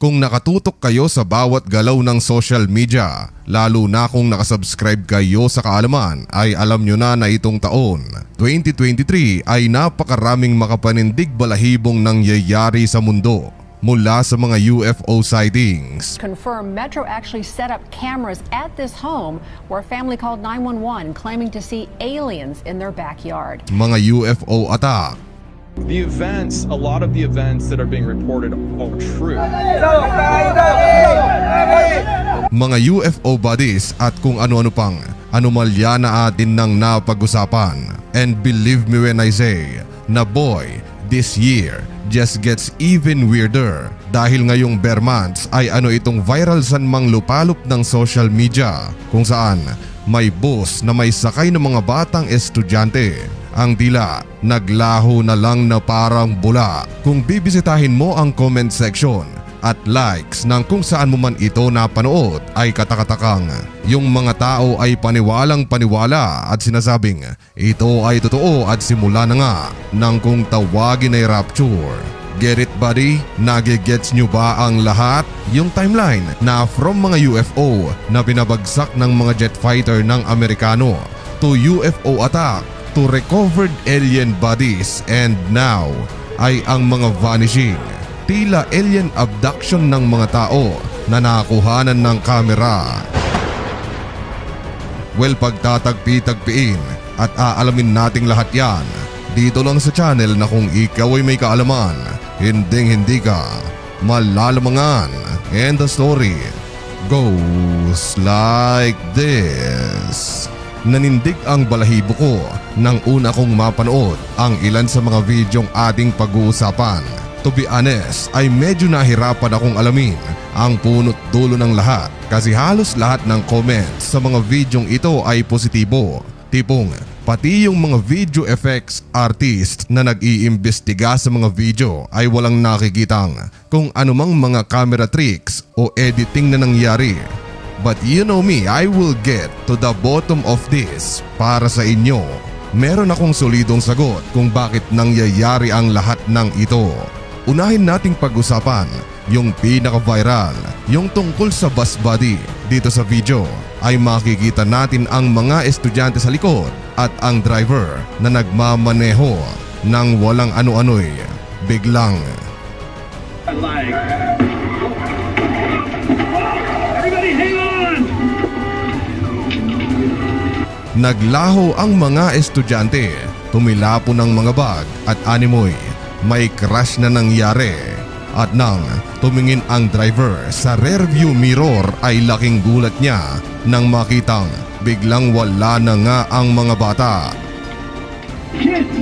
Kung nakatutok kayo sa bawat galaw ng social media, lalo na kung nakasubscribe kayo sa Kaalaman, ay alam nyo na itong taon, 2023 ay napakaraming makapanindig balahibong nangyayari sa mundo. Mula sa mga UFO sightings. Confirmed Metro actually set up cameras at this home where a family called 911 claiming to see aliens in their backyard. Mga UFO attack. The events, a lot of the events that are being reported are true. Mga UFO bodies at kung ano-ano pang anomalya na atin nang napag-usapan. And believe me when I say, na boy, this year just gets even weirder dahil ngayong bare months ay itong viral sanmang lupalop ng social media kung saan may bus na may sakay ng mga batang estudyante. Ang tila naglaho na lang na parang bula. Kung bibisitahin mo ang comment section at likes ng kung saan mo man ito napanood ay katakatakang yung mga tao ay paniwalang paniwala at sinasabing ito ay totoo at simula na nga ng kung tawagin ay rapture. Get it buddy? Nagigets nyo ba ang lahat? Yung timeline na from mga UFO na pinabagsak ng mga jet fighter ng Amerikano to UFO attack to recovered alien bodies and now ay ang mga vanishing. Tila alien abduction ng mga tao na nakuhanan ng kamera. Well, pagtatagpi-tagpiin at aalamin nating lahat yan dito lang sa channel na kung ikaw ay may kaalaman, hinding-hindi ka malalamangan. And the story goes like this. Nanindig ang balahibo ko nang una kong mapanood ang ilan sa mga videong ating pag-uusapan. To be honest, ay medyo nahirapan akong alamin ang punot dulo ng lahat kasi halos lahat ng comments sa mga videong ito ay positibo. Tipong pati yung mga video effects artist na nag-iimbestiga sa mga video ay walang nakikitang kung anumang mga camera tricks o editing na nangyari. But you know me, I will get to the bottom of this para sa inyo. Meron akong solidong sagot kung bakit nangyayari ang lahat ng ito. Unahin nating pag-usapan yung pinaka-viral, yung tungkol sa bus body. Dito sa video ay makikita natin ang mga estudyante sa likod at ang driver na nagmamaneho ng walang ano-ano'y biglang naglaho ang mga estudyante, tumilapo ng mga bag at animoy. May crash na nangyari at nang tumingin ang driver sa rearview mirror ay laking gulat niya nang makitang biglang wala na nga ang mga bata. Kids!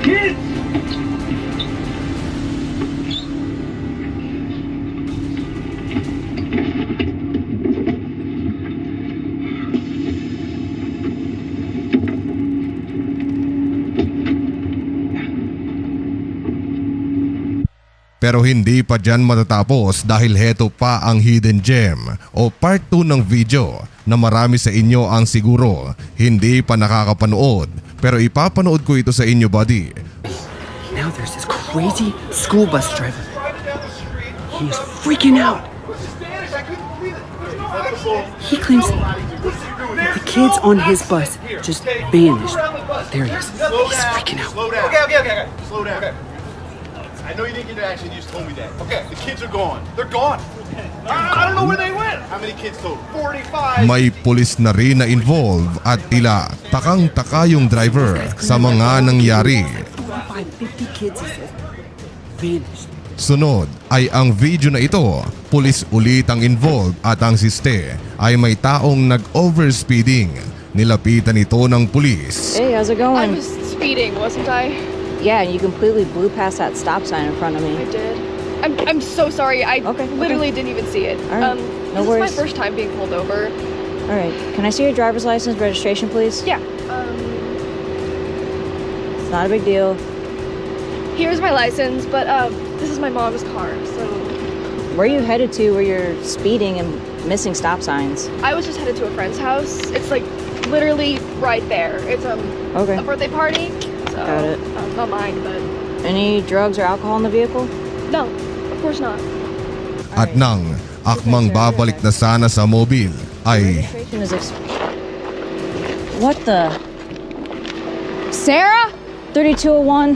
Kids! Pero hindi pa dyan matatapos dahil heto pa ang hidden gem o part 2 ng video na marami sa inyo ang siguro hindi pa nakakapanood pero ipapanood ko ito sa inyo buddy. Now there's this crazy school bus driver. He's freaking out. He claims the kids on his bus just vanished. There he is. He's freaking out. Okay. Slow down. Okay. I know you didn't get to action, you just told me that. Okay, the kids are gone. They're gone. I don't know where they went. How many kids total? 45. May pulis na rin na involve at tila takang-taka yung driver sa mga nangyari. 50 kids, he says, vanished. Sunod ay ang video na ito, pulis ulit ang involved at ang siste ay may taong nag-overspeeding. Nilapitan ito ng pulis. Hey, how's it I going? was speeding, wasn't I? Yeah, you completely blew past that stop sign in front of me. I did. I'm so sorry. I Okay. literally didn't even see it. All right. No this worries. is my first time being pulled over. All right, can I see your driver's license registration, please? Yeah. It's not a big deal. Here's my license, but this is my mom's car. So Where are you headed to where you're speeding and missing stop signs? I was just headed to a friend's house. It's like literally right there. It's Okay. a birthday party. So Got it. not mine, but Any drugs or alcohol in the vehicle? no, of course not. at nang akmang babalik na sana sa mobil ay What the? Sarah? 3201.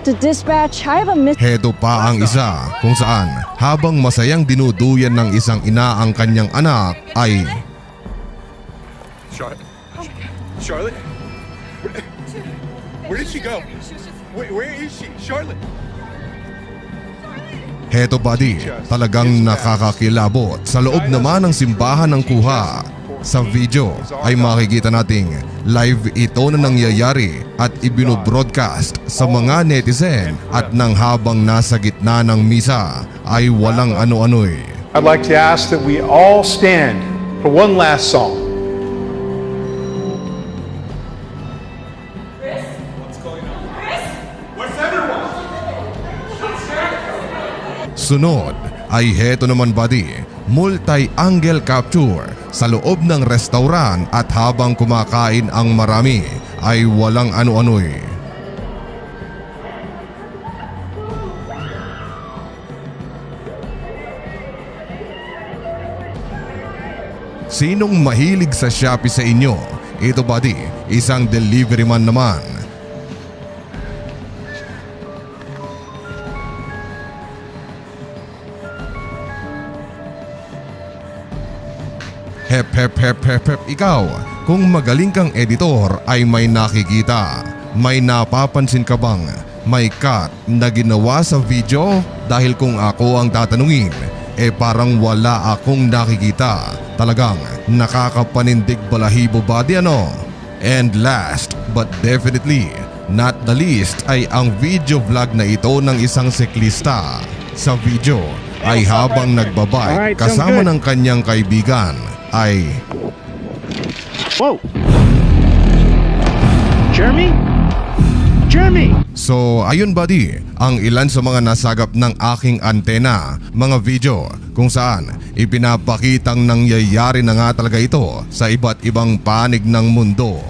To dispatch, I have a miss. heto pa ang isa kung saan habang masayang dinuduyan ng isang ina ang kanyang anak ay Charlotte? Where did she go? Where is she? Charlotte? heto buddy, talagang nakakakilabot. Sa loob naman ng simbahan ng kuha. Sa video ay makikita nating live ito na nangyayari at ibinobroadcast sa mga netizen at nang habang nasa gitna ng misa ay walang ano-ano'y. I'd like to ask that we all stand for one last song. Sunod ay heto naman buddy, multi-angle capture sa loob ng restaurant at habang kumakain ang marami ay walang ano-ano'y. Sinong mahilig sa Shopee sa inyo? Ito buddy, isang delivery man naman. Hep hep hep hep hep ikaw, kung magaling kang editor ay may nakikita. May napapansin ka bang may cut na ginawa sa video? Dahil kung ako ang tatanungin, parang wala akong nakikita. Talagang nakakapanindig balahibo buddy ano? And last but definitely not the least ay ang video vlog na ito ng isang siklista. Sa video ay habang nagbabike kasama ng kanyang kaibigan ay Whoa! Jeremy? Jeremy! So ayun buddy, ang ilan sa mga nasagap ng aking antena, mga video kung saan ipinapakitang nangyayari na nga talaga ito sa iba't ibang panig ng mundo.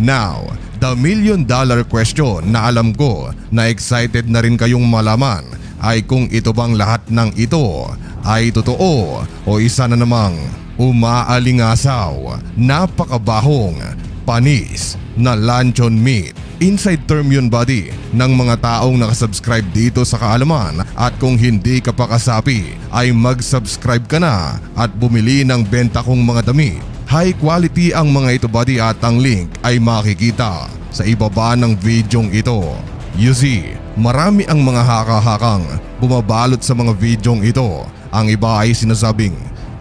Now, the $1,000,000 question na alam ko na excited na rin kayong malaman ay kung ito bang lahat ng ito ay totoo o isa na namang umaalingasaw, napakabahong, panis na luncheon meat. Inside term yun buddy ng mga taong nakasubscribe dito sa Kaalaman at kung hindi ka pa kasapi ay mag-subscribe ka na at bumili ng benta kong mga damit. High quality ang mga ito buddy at ang link ay makikita sa ibaba ng videong ito. You see, marami ang mga haka-hakang bumabalot sa mga videong ito. Ang iba ay sinasabing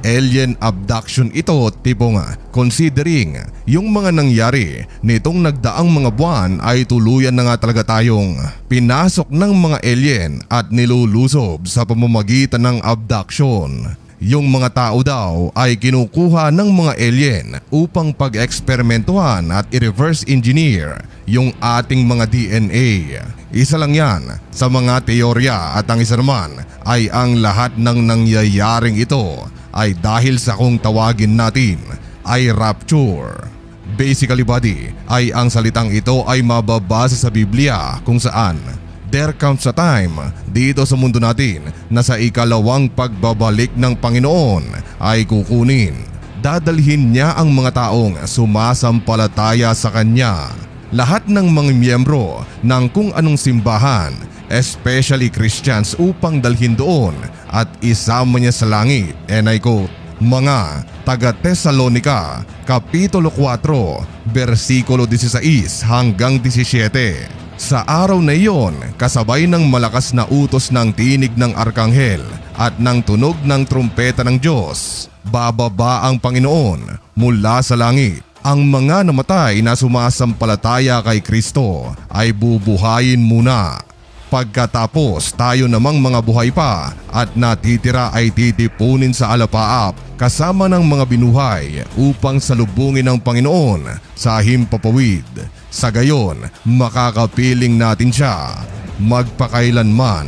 alien abduction ito, tipong considering yung mga nangyari nitong nagdaang mga buwan ay tuluyan na nga talaga tayong pinasok ng mga alien at nilulusob sa pamamagitan ng abduction. Yung mga tao daw ay kinukuha ng mga alien upang pag-eksperimentuhan at i-reverse engineer yung ating mga DNA. Isa lang yan sa mga teorya at ang isa naman ay ang lahat ng nangyayaring ito ay dahil sa kung tawagin natin ay rapture. Basically buddy, ay ang salitang ito ay mababasa sa Biblia kung saan there comes a time dito sa mundo natin na sa ikalawang pagbabalik ng Panginoon ay kukunin. Dadalhin niya ang mga taong sumasampalataya sa Kanya. Lahat ng mga miyembro ng kung anong simbahan, especially Christians upang dalhin doon at isama niya sa langit. And I quote, mga taga Tesalonica, Kapitulo 4, versikulo 16 hanggang 17. Sa araw na iyon, kasabay ng malakas na utos ng tinig ng arkanghel at ng tunog ng trumpeta ng Diyos, bababa ang Panginoon mula sa langit. Ang mga namatay na sumasampalataya kay Kristo ay bubuhayin muna. Pagkatapos tayo namang mga buhay pa at natitira ay titipunin sa alapaap kasama ng mga binuhay upang salubungin ng Panginoon sa himpapawid. Sa gayon, makakapiling natin siya magpakailanman.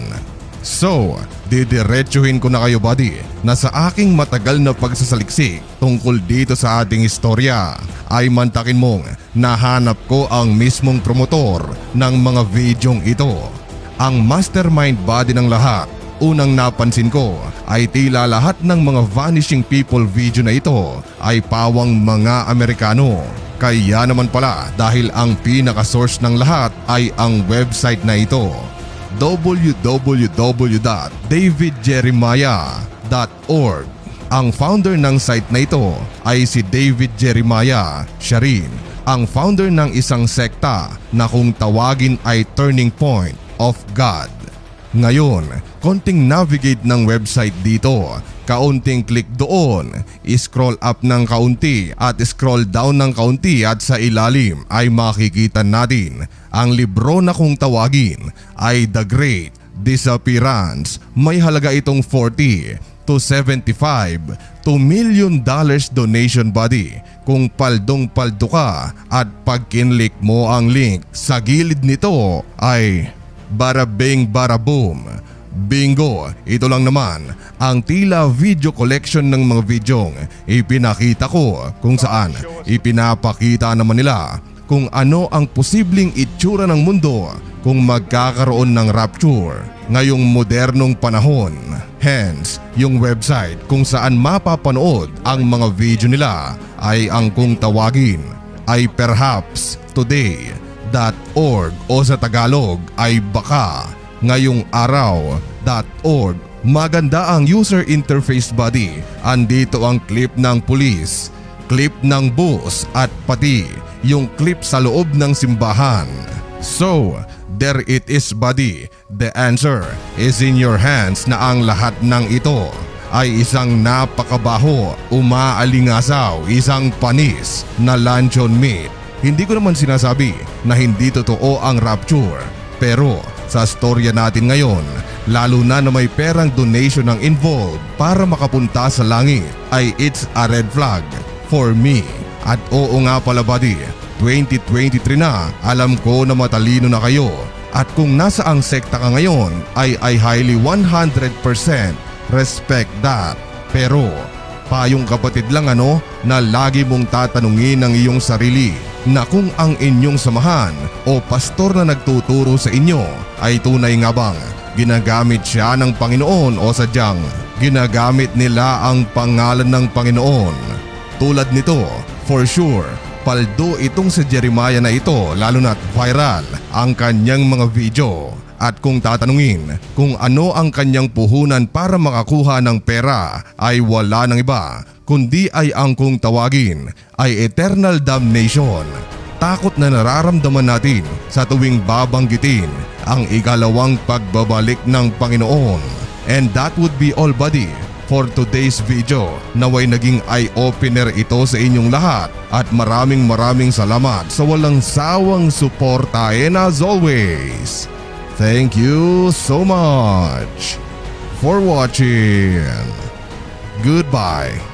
So, didiretsuhin ko na kayo buddy na sa aking matagal na pagsasaliksik tungkol dito sa ating istorya ay mantakin mong nahanap ko ang mismong promotor ng mga videong ito. Ang mastermind body ng lahat, unang napansin ko ay tila lahat ng mga vanishing people video na ito ay pawang mga Amerikano. Kaya naman pala dahil ang pinaka-source ng lahat ay ang website na ito, www.davidjeremiah.org. Ang founder ng site na ito ay si David Jeremiah. Siya rin ang founder ng isang sekta na kung tawagin ay Turning Point of God. Ngayon, konting navigate ng website dito, kaunting click doon, scroll up ng kaunti at scroll down ng kaunti at sa ilalim ay makikita natin ang libro na kung tawagin ay The Great Disappearance. May halaga itong $40 to $75 to $1 million donation body kung paldong-paldo ka at pag kinlik mo ang link sa gilid nito ay bada bing bada boom. Bingo! Ito lang naman ang tila video collection ng mga videong ipinakita ko kung saan ipinapakita naman nila kung ano ang posibleng itsura ng mundo kung magkakaroon ng rapture ngayong modernong panahon. Hence, yung website kung saan mapapanood ang mga video nila ay ang kung tawagin ay perhapstoday.org o sa Tagalog ay baka ngayong araw.org. Maganda ang user interface body. Andito ang clip ng pulis, clip ng bus at pati yung clip sa loob ng simbahan. So, there it is buddy. The answer is in your hands na ang lahat ng ito ay isang napakabaho, umaalingasaw, isang panis na luncheon meat. Hindi ko naman sinasabi na hindi totoo ang rapture. Pero sa storya natin ngayon, lalo na may perang donation ang involved para makapunta sa langit, ay it's a red flag for me. At oo nga pala buddy, 2023 na, alam ko na matalino na kayo. At kung nasa ang sekta ka ngayon ay I highly 100% respect that. Pero payong kapatid lang na lagi mong tatanungin ang iyong sarili na kung ang inyong samahan o pastor na nagtuturo sa inyo ay tunay nga bang ginagamit siya ng Panginoon o sadyang ginagamit nila ang pangalan ng Panginoon. Tulad nito, for sure, paldo itong si Jeremiah na ito lalo na't viral ang kanyang mga video. At kung tatanungin kung ano ang kanyang puhunan para makakuha ng pera ay wala nang iba kundi ay ang kung tawagin ay eternal damnation. Takot na nararamdaman natin sa tuwing babanggitin ang ikalawang pagbabalik ng Panginoon. And that would be all buddy for today's video. Naway naging eye-opener ito sa inyong lahat at maraming salamat sa walang sawang suporta. And as always, thank you so much for watching. Goodbye.